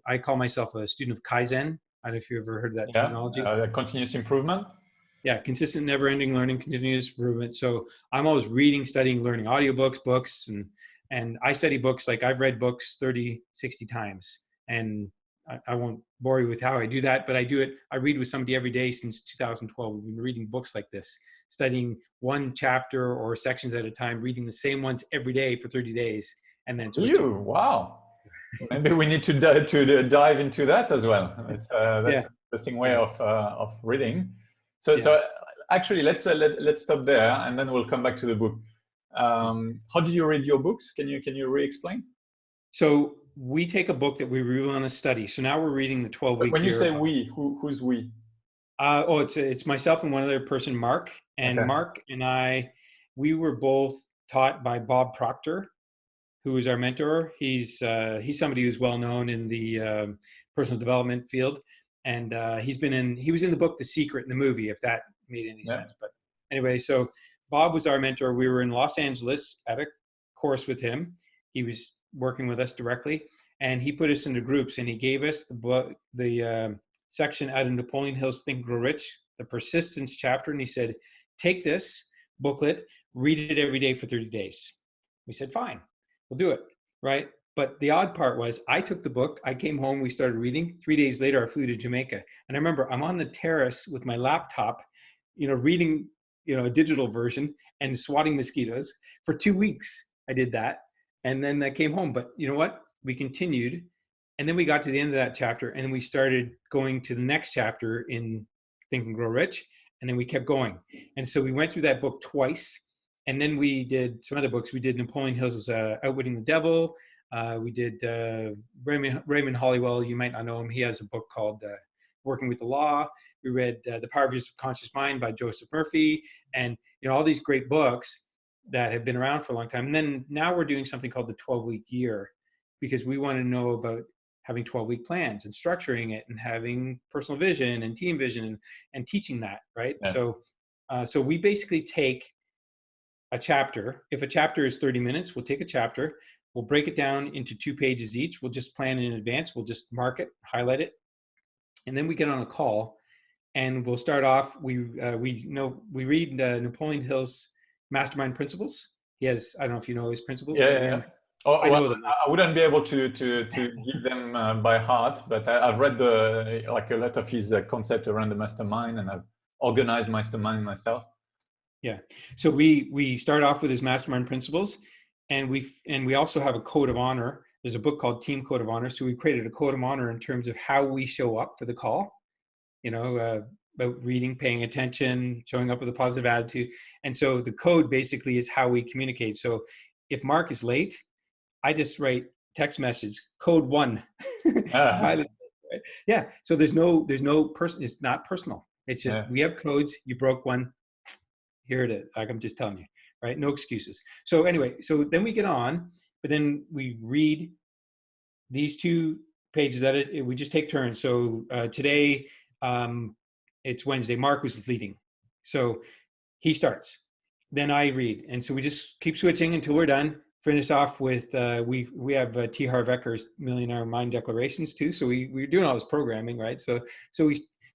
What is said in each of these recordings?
I call myself a student of Kaizen. I don't know if you ever heard of that terminology. Continuous improvement. Yeah, consistent, never-ending learning, continuous improvement. So I'm always reading, studying, learning audiobooks, books, and I study books. Like I've read books 30, 60 times, and I won't bore you with how I do that, but I do it. I read with somebody every day since 2012. We've been reading books like this, studying one chapter or sections at a time, reading the same ones every day for 30 days, and then switching. Wow. Maybe we need to dive into that as well. That's an interesting way of reading. So actually, let's stop there, and then we'll come back to the book. How do you read your books? Can you re-explain? So we take a book that we really want to study. So now we're reading the 12-week. When you say we, who's we? It's myself and one other person, Mark. And Mark and I, we were both taught by Bob Proctor, who is our mentor. He's somebody who's well known in the personal development field, and he was in the book The Secret in the movie, if that made any sense. But anyway, so Bob was our mentor. We were in Los Angeles at a course with him. He was working with us directly, and he put us into groups, and he gave us the section out of Napoleon Hill's Think and Grow Rich, the persistence chapter, and he said, take this booklet, read it every day for 30 days. We said, fine. We'll do it, right? But the odd part was I took the book, I came home, we started reading. 3 days later, I flew to Jamaica. And I remember I'm on the terrace with my laptop, reading, a digital version and swatting mosquitoes. For 2 weeks, I did that. And then I came home. But you know what? We continued. And then we got to the end of that chapter, and then we started going to the next chapter in Think and Grow Rich. And then we kept going. And so we went through that book twice. And then we did some other books. We did Napoleon Hill's Outwitting the Devil. We did Raymond Hollywell. You might not know him. He has a book called Working with the Law. We read The Power of Your Subconscious Mind by Joseph Murphy. And all these great books that have been around for a long time. And then now we're doing something called the 12-week year, because we want to know about having 12-week plans and structuring it and having personal vision and team vision and teaching that, right? Yeah. So we basically take a chapter. If a chapter is 30 minutes, we'll take a chapter, we'll break it down into 2 pages each. We'll just plan in advance. We'll just mark it, highlight it. And then we get on a call and we'll start off. We read Napoleon Hill's Mastermind Principles. He has, I don't know if you know his principles. Yeah. I know them. I wouldn't be able to give them by heart, but I've read a lot of his concept around the mastermind, and I've organized mastermind myself. Yeah. So we start off with his Mastermind Principles, and we also have a code of honor. There's a book called Team Code of Honor. So we created a code of honor in terms of how we show up for the call, about reading, paying attention, showing up with a positive attitude. And so the code basically is how we communicate. So if Mark is late, I just write text message, code 1. Yeah. So there's no person. It's not personal. It's just, we have codes. You broke one. Here it is. Like I'm just telling you, right? No excuses. So anyway, so then we get on, but then we read these 2 pages at it. We just take turns. So today, it's Wednesday. Mark was leading. So he starts. Then I read. And so we just keep switching until we're done. Finish off with, we have T. Harv Eker's Millionaire Mind Declarations too. So we're doing all this programming, right? So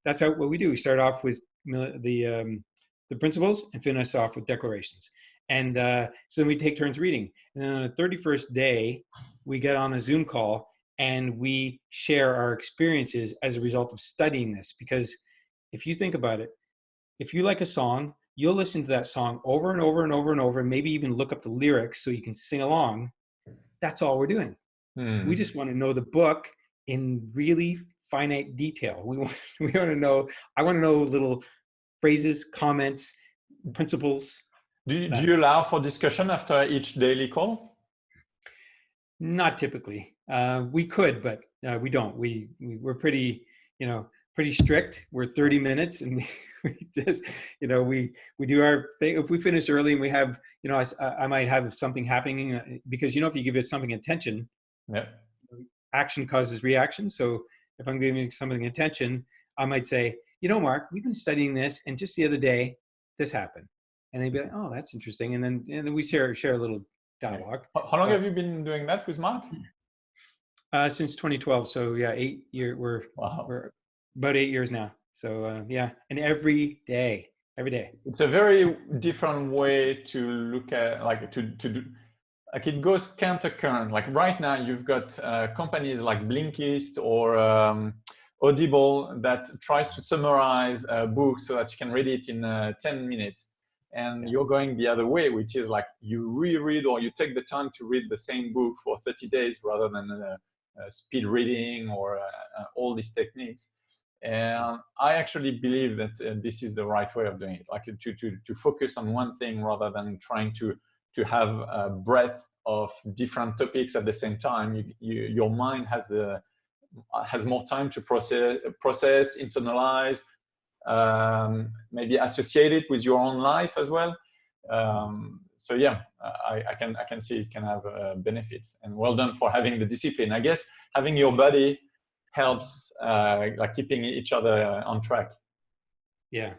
that's what we do. We start off with the principles and finish off with declarations. And so then we take turns reading. And then on the 31st day, we get on a Zoom call and we share our experiences as a result of studying this. Because if you think about it, if you like a song, you'll listen to that song over and over and over and over, and maybe even look up the lyrics so you can sing along. That's all we're doing. We just want to know the book in really finite detail. We want to know, I want to know little phrases, comments, principles. Do you allow for discussion after each daily call? Not typically. We could, but we don't. We're pretty, pretty strict. We're 30 minutes and we just, we do our thing. If we finish early and we have, I might have something happening because, if you give it something attention, action causes reaction. So if I'm giving something attention, I might say, Mark, we've been studying this, and just the other day, this happened. And they'd be like, oh, that's interesting. And then we share a little dialogue. How long have you been doing that with Mark? Since 2012. So yeah, Wow. we're about 8 years now. So yeah, and every day. It's a very different way to look at, like to do, like it goes counter-current. Like right now you've got companies like Blinkist or Audible that tries to summarize a book so that you can read it in 10 minutes. And you're going the other way, which is like you reread, or you take the time to read the same book for 30 days rather than speed reading or all these techniques. And I actually believe that this is the right way of doing it, like to focus on one thing rather than trying to have a breadth of different topics at the same time. Your mind has more time to process, internalize, maybe associate it with your own life as well. So yeah, I can see it can have benefits. And well done for having the discipline. I guess having your buddy helps, like keeping each other on track. Yeah,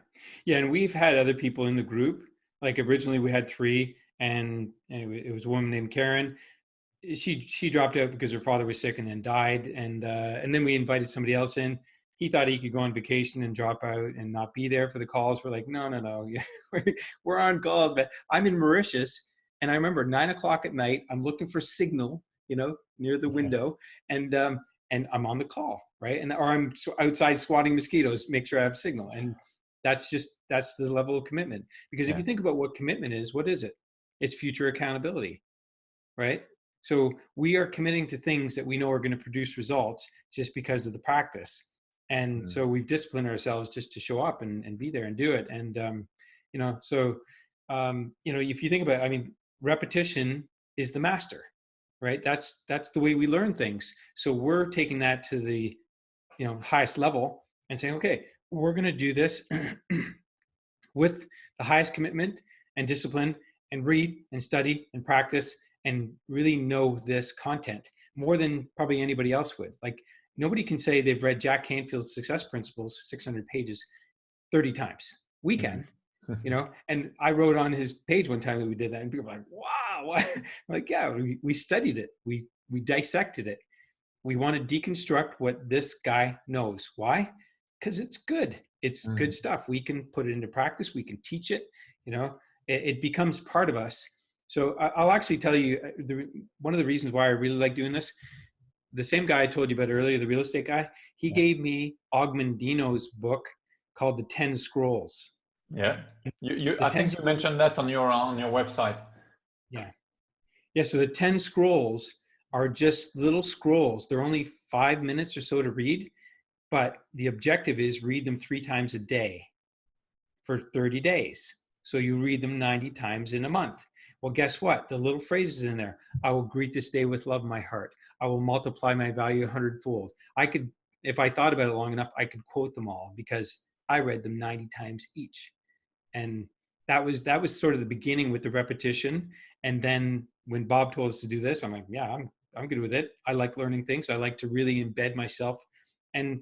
and we've had other people in the group. Like originally we had 3, and it was a woman named Karen. She dropped out because her father was sick and then died, and then we invited somebody else in. He thought he could go on vacation and drop out and not be there for the calls. We're like, no, we're on calls, but I'm in Mauritius, and I remember 9 o'clock at night. I'm looking for signal, near the window, and I'm on the call, right? Or I'm outside swatting mosquitoes, make sure I have signal, and that's the level of commitment. Because if you think about what commitment is, what is it? It's future accountability, right? So we are committing to things that we know are going to produce results just because of the practice. And so we've disciplined ourselves just to show up and be there and do it. And, if you think about it, I mean, repetition is the master, right? That's the way we learn things. So we're taking that to the, highest level and saying, okay, we're going to do this with the highest commitment and discipline, and read and study and practice and really know this content more than probably anybody else would. Like nobody can say they've read Jack Canfield's Success Principles, 600 pages, 30 times. We can, and I wrote on his page one time that we did that, and people were like, wow. I'm like, yeah, we studied it. We dissected it. We want to deconstruct what this guy knows. Why? Because it's good. It's good stuff. We can put it into practice. We can teach it. It becomes part of us. So I'll actually tell you one of the reasons why I really like doing this. The same guy I told you about earlier, the real estate guy, he gave me Ogmandino's book called The 10 Scrolls. Yeah, I think you mentioned that on your website. Yeah. So the 10 Scrolls are just little scrolls. They're only 5 minutes or so to read, but the objective is read them 3 times a day for 30 days. So you read them 90 times in a month. Well, guess what? The little phrases in there. I will greet this day with love in my heart. I will multiply my value 100-fold. I could, if I thought about it long enough, I could quote them all because I read them 90 times each. And that was sort of the beginning with the repetition. And then when Bob told us to do this, I'm like, yeah, I'm good with it. I like learning things. I like to really embed myself. And,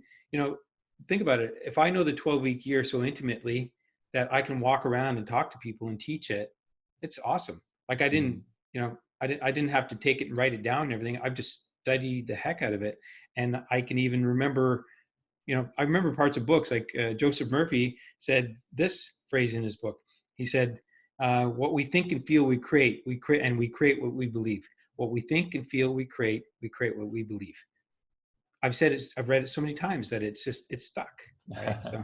think about it. If I know the 12-week year so intimately that I can walk around and talk to people and teach it, it's awesome. Like I didn't have to take it and write it down and everything. I've just studied the heck out of it. And I can even remember, I remember parts of books like Joseph Murphy said this phrase in his book. He said, what we think and feel, we create, and we create what we believe. What we think and feel, we create what we believe. I've said it, I've read it so many times that it's stuck. Right? So